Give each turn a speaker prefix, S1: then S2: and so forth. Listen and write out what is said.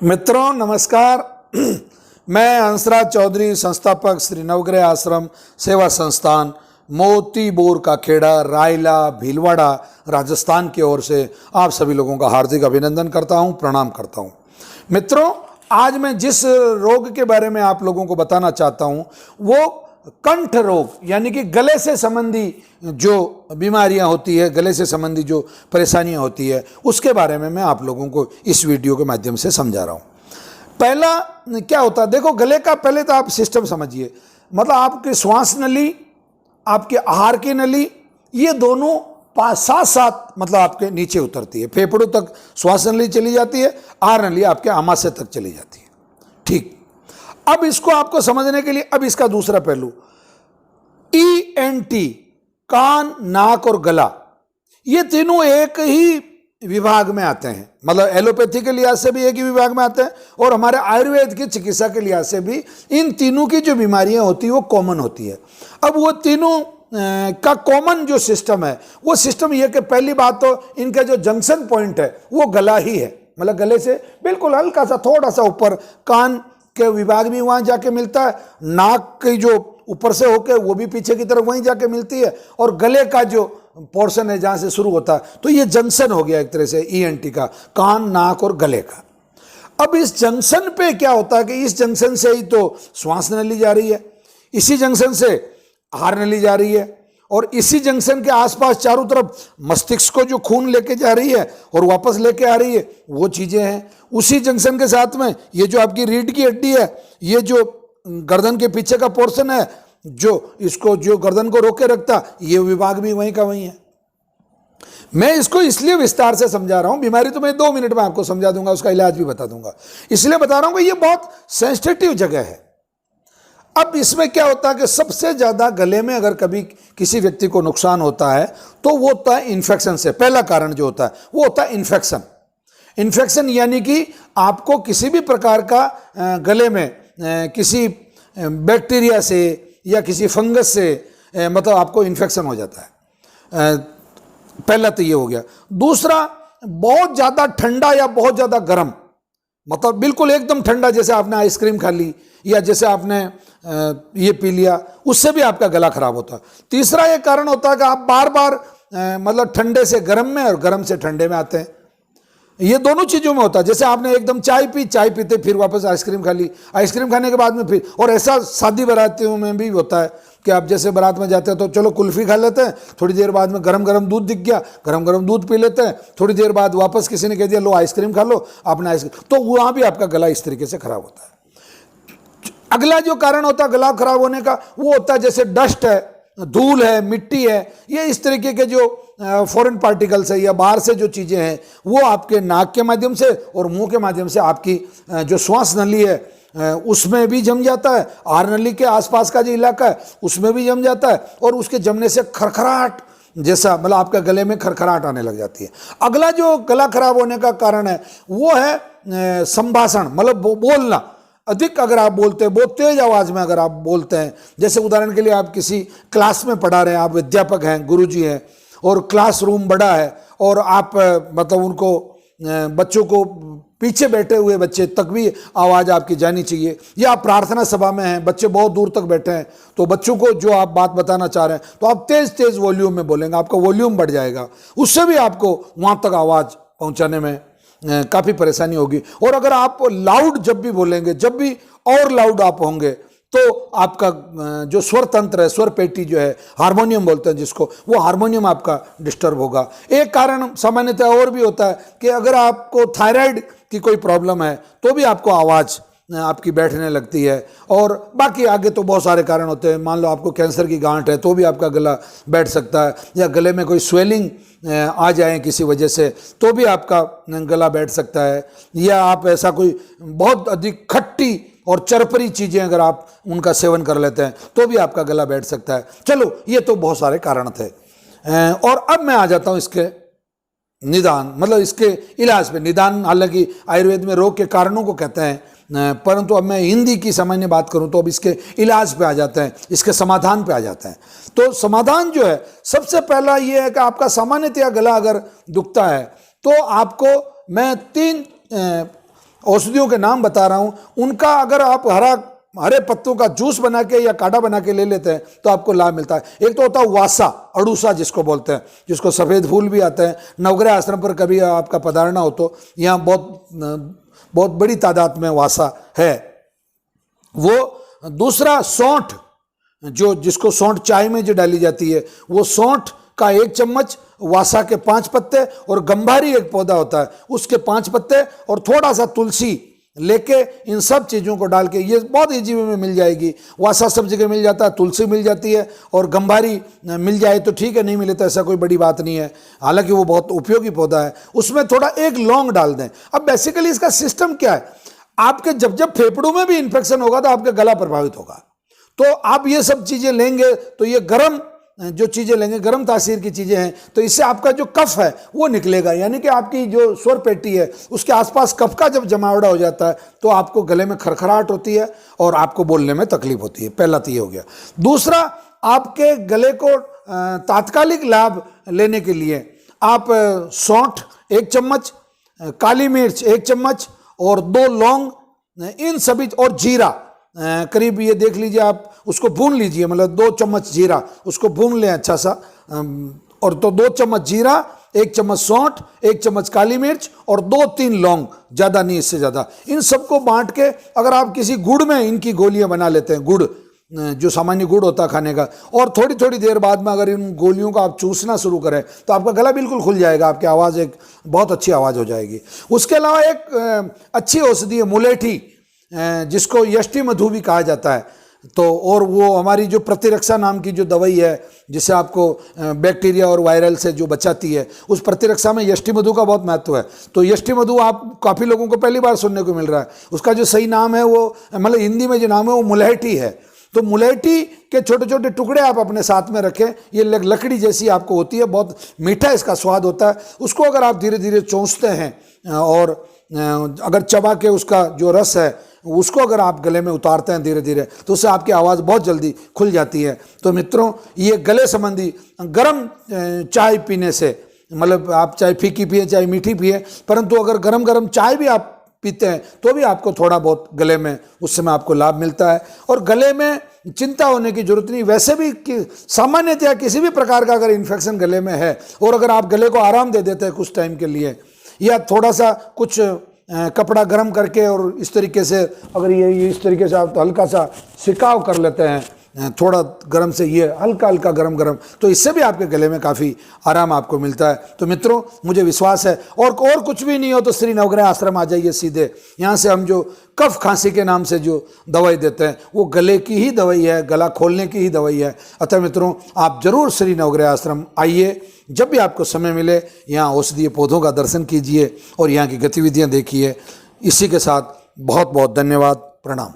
S1: मित्रों नमस्कार। मैं हंसराज चौधरी, संस्थापक श्री नवग्रह आश्रम सेवा संस्थान मोती बोर का खेड़ा, रायला, भीलवाड़ा, राजस्थान की ओर से आप सभी लोगों का हार्दिक अभिनंदन करता हूं, प्रणाम करता हूं। मित्रों, आज मैं जिस रोग के बारे में आप लोगों को बताना चाहता हूं वो कंठ रोग यानी कि गले से संबंधी जो बीमारियां होती है, गले से संबंधी जो परेशानियां होती है, उसके बारे में मैं आप लोगों को इस वीडियो के माध्यम से समझा रहा हूं। पहला क्या होता है, देखो गले का पहले तो आप सिस्टम समझिए। मतलब आपकी श्वास नली, आपके आहार की नली, ये दोनों साथ साथ मतलब आपके नीचे उतरती है। फेफड़ों तक श्वास नली चली जाती है, आहार नली आपके आमाशय तक चली जाती है। ठीक, अब इसको आपको समझने के लिए अब इसका दूसरा पहलू ENT, कान, नाक और गला, ये तीनों एक ही विभाग में आते हैं। मतलब एलोपैथी के लिहाज से भी एक ही विभाग में आते हैं और हमारे आयुर्वेद की चिकित्सा के लिहाज से भी इन तीनों की जो बीमारियां होती है वो कॉमन होती है। अब वो तीनों का कॉमन जो सिस्टम है वो सिस्टम ये कि पहली बात तो इनका जो जंक्शन पॉइंट है वो गला ही है। मतलब गले से बिल्कुल हल्का सा थोड़ा सा ऊपर कान के विभाग भी वहां जाके मिलता है, नाक की जो ऊपर से होके वो भी पीछे की तरफ वहीं जाके मिलती है, और गले का जो पोर्शन है जहां से शुरू होता है, तो ये जंक्शन हो गया एक तरह से ENT का, कान, नाक और गले का। अब इस जंक्शन पे क्या होता है कि इस जंक्शन से ही तो श्वास नली जा रही है, इसी जंक्शन से आहार नली जा रही है, और इसी जंक्शन के आसपास चारों तरफ मस्तिष्क को जो खून लेके जा रही है और वापस लेके आ रही है वो चीजें हैं। उसी जंक्शन के साथ में ये जो आपकी रीढ़ की हड्डी है, ये जो गर्दन के पीछे का पोर्शन है जो इसको जो गर्दन को रोके रखता, ये विभाग भी वहीं का वहीं है। मैं इसको इसलिए विस्तार से समझा रहा हूं, बीमारी तो मैं 2 मिनट में आपको समझा दूंगा, उसका इलाज भी बता दूंगा, इसलिए बता रहा हूं कि ये बहुत सेंसिटिव जगह है। अब इसमें क्या होता है कि सबसे ज्यादा गले में अगर कभी किसी व्यक्ति को नुकसान होता है तो वो होता है इन्फेक्शन से। पहला कारण जो होता है वो होता है इन्फेक्शन। इन्फेक्शन यानी कि आपको किसी भी प्रकार का गले में किसी बैक्टीरिया से या किसी फंगस से मतलब आपको इन्फेक्शन हो जाता है। पहला तो ये हो गया। दूसरा, बहुत ज्यादा ठंडा या बहुत ज्यादा गर्म, मतलब बिल्कुल एकदम ठंडा, जैसे आपने आइसक्रीम खा ली या जैसे आपने ये पी लिया, उससे भी आपका गला खराब होता है। तीसरा ये कारण होता है कि आप बार बार मतलब ठंडे से गर्म में और गर्म से ठंडे में आते हैं। ये दोनों चीजों में होता है। जैसे आपने एकदम चाय पी, चाय पीते फिर वापस आइसक्रीम खा ली, आइसक्रीम खाने के बाद में फिर, और ऐसा शादी बारातियों में भी होता है कि आप जैसे बारात में जाते हैं तो चलो कुल्फी खा लेते हैं, थोड़ी देर बाद में गरम गरम दूध दिख गया, गरम गरम दूध पी लेते हैं, थोड़ी देर बाद वापस किसी ने कह दिया लो आइसक्रीम खा लो, आपने आइसक्रीम, तो वहां भी आपका गला इस तरीके से खराब होता है। अगला जो कारण होता है गला खराब होने का वो होता है जैसे डस्ट है, धूल है, मिट्टी है, ये इस तरीके के जो फॉरेन पार्टिकल्स है या बाहर से जो चीजें हैं वो आपके नाक के माध्यम से और मुंह के माध्यम से आपकी जो श्वास नली है उसमें भी जम जाता है, आहार नली के आसपास का जो इलाका है उसमें भी जम जाता है, और उसके जमने से खरखराहट जैसा मतलब आपका गले में खरखराहट आने लग जाती है। अगला जो गला खराब होने का कारण है वो है संभाषण, मतलब बोलना अधिक। अगर आप बोलते हैं बहुत तेज आवाज में, अगर आप बोलते हैं, जैसे उदाहरण के लिए आप किसी क्लास में पढ़ा रहे हैं, आप अध्यापक हैं, गुरुजी हैं, और क्लासरूम बड़ा है और आप मतलब उनको बच्चों को पीछे बैठे हुए बच्चे तक भी आवाज आपकी जानी चाहिए, या आप प्रार्थना सभा में हैं, बच्चे बहुत दूर तक बैठे हैं, तो बच्चों को जो आप बात बताना चाह रहे हैं तो आप तेज तेज वॉल्यूम में बोलेंगे, आपका वॉल्यूम बढ़ जाएगा, उससे भी आपको वहां तक आवाज पहुंचाने में काफी परेशानी होगी। और अगर आप लाउड जब भी बोलेंगे, जब भी और लाउड आप होंगे, तो आपका जो स्वर तंत्र है, स्वर पेटी जो है, हारमोनियम बोलते हैं जिसको, वो हारमोनियम आपका डिस्टर्ब होगा। एक कारण सामान्यतः और भी होता है कि अगर आपको थायराइड की कोई प्रॉब्लम है तो भी आपको आवाज आपकी बैठने लगती है, और बाकी आगे तो बहुत सारे कारण होते हैं। मान लो आपको कैंसर की गांठ है तो भी आपका गला बैठ सकता है, या गले में कोई स्वेलिंग आ जाए किसी वजह से तो भी आपका गला बैठ सकता है, या आप ऐसा कोई बहुत अधिक खट्टी और चरपरी चीजें अगर आप उनका सेवन कर लेते हैं तो भी आपका गला बैठ सकता है। चलो, ये तो बहुत सारे कारण थे। और अब मैं आ जाता हूं इसके निदान, मतलब इसके इलाज पे। निदान हालांकि आयुर्वेद में रोग के कारणों को कहते हैं, परंतु अब मैं हिंदी की सामान्य बात करूं तो अब इसके इलाज पे आ जाते हैं, इसके समाधान पे आ जाते हैं। तो समाधान जो है, सबसे पहला ये है कि आपका सामान्यतया गला अगर दुखता है तो आपको मैं 3 औषधियों के नाम बता रहा हूं, उनका अगर आप हरे पत्तों का जूस बना के या काढ़ा बना के ले लेते हैं तो आपको लाभ मिलता है। एक तो होता है वासा, अड़ूसा जिसको बोलते हैं, जिसको सफ़ेद फूल भी आते हैं। नवग्रह आश्रम पर कभी आपका पधारना हो तो यहाँ बहुत बड़ी तादाद में वासा है। वो दूसरा सौंठ, जिसको सौंठ चाय में जो डाली जाती है, वो सौंठ का 1 चम्मच, वासा के 5 पत्ते, और गंभारी एक पौधा होता है उसके 5 पत्ते, और थोड़ा सा तुलसी लेके इन सब चीज़ों को डाल के, ये बहुत ईजी वे में मिल जाएगी। वासा सब जगह मिल जाता है, तुलसी मिल जाती है, और गंभारी मिल जाए तो ठीक है, नहीं मिले तो ऐसा कोई बड़ी बात नहीं है, हालांकि वो बहुत उपयोगी पौधा है। उसमें थोड़ा 1 लौंग डाल दें। अब बेसिकली इसका सिस्टम क्या है, आपके जब फेफड़ों में भी इन्फेक्शन होगा तो आपका गला प्रभावित होगा। तो आप ये सब चीज़ें लेंगे तो ये गर्म जो चीज़ें लेंगे, गर्म तासीर की चीज़ें हैं, तो इससे आपका जो कफ है वो निकलेगा, यानी कि आपकी जो स्वर पेटी है उसके आसपास कफ का जब जमावड़ा हो जाता है तो आपको गले में खरखराहट होती है और आपको बोलने में तकलीफ होती है। पहला तो ये हो गया। दूसरा, आपके गले को तात्कालिक लाभ लेने के लिए आप सौंठ 1 चम्मच, काली मिर्च 1 चम्मच और 2 लौंग, इन सभी, और जीरा करीब, ये देख लीजिए आप उसको भून लीजिए, मतलब 2 चम्मच जीरा उसको भून लें अच्छा सा, और तो 2 चम्मच जीरा, 1 चम्मच सौंठ, 1 चम्मच काली मिर्च और 2-3 लौंग, ज़्यादा नहीं, इससे ज़्यादा। इन सबको बांट के अगर आप किसी गुड़ में इनकी गोलियां बना लेते हैं, गुड़ जो सामान्य गुड़ होता है खाने का, और थोड़ी थोड़ी देर बाद में अगर इन गोलियों को आप चूसना शुरू करें तो आपका गला बिल्कुल खुल जाएगा, आपकी आवाज़ एक बहुत अच्छी आवाज़ हो जाएगी। उसके अलावा एक अच्छी औषधि है मुलेठी, जिसको यष्टि मधु भी कहा जाता है। तो और वो हमारी जो प्रतिरक्षा नाम की जो दवाई है, जिससे आपको बैक्टीरिया और वायरल से जो बचाती है, उस प्रतिरक्षा में यष्टि मधु का बहुत महत्व है। तो यष्टि मधु आप काफ़ी लोगों को पहली बार सुनने को मिल रहा है। उसका जो सही नाम है वो, मतलब हिंदी में जो नाम है वो मुलेठी है। तो मुलेठी के छोटे छोटे टुकड़े आप अपने साथ में रखें, ये लकड़ी जैसी आपको होती है, बहुत मीठा इसका स्वाद होता है। उसको अगर आप धीरे धीरे चूसते हैं और अगर चबा के उसका जो रस है उसको अगर आप गले में उतारते हैं धीरे धीरे, तो उससे आपकी आवाज़ बहुत जल्दी खुल जाती है। तो मित्रों, ये गले संबंधी गर्म चाय पीने से, मतलब आप चाहे फीकी पिए चाहे मीठी पिए, परंतु अगर गरम गरम चाय भी आप पीते हैं तो भी आपको थोड़ा बहुत गले में उस समय आपको लाभ मिलता है। और गले में चिंता होने की जरूरत नहीं, वैसे भी सामान्यतया किसी भी प्रकार का अगर इन्फेक्शन गले में है और अगर आप गले को आराम दे देते हैं कुछ टाइम के लिए, या थोड़ा सा कुछ कपड़ा गर्म करके और इस तरीके से, अगर ये इस तरीके से आप हल्का सा सिकाव कर लेते हैं, थोड़ा गर्म से ये हल्का हल्का गरम, तो इससे भी आपके गले में काफ़ी आराम आपको मिलता है। तो मित्रों, मुझे विश्वास है, और कुछ भी नहीं हो तो श्री नवग्रह आश्रम आ जाइए सीधे। यहाँ से हम जो कफ खांसी के नाम से जो दवाई देते हैं वो गले की ही दवाई है, गला खोलने की ही दवाई है। अतः मित्रों, आप जरूर श्री नवग्रह आश्रम आइए, जब भी आपको समय मिले यहाँ औषधीय पौधों का दर्शन कीजिए और यहाँ की गतिविधियाँ देखिए। इसी के साथ बहुत बहुत धन्यवाद, प्रणाम।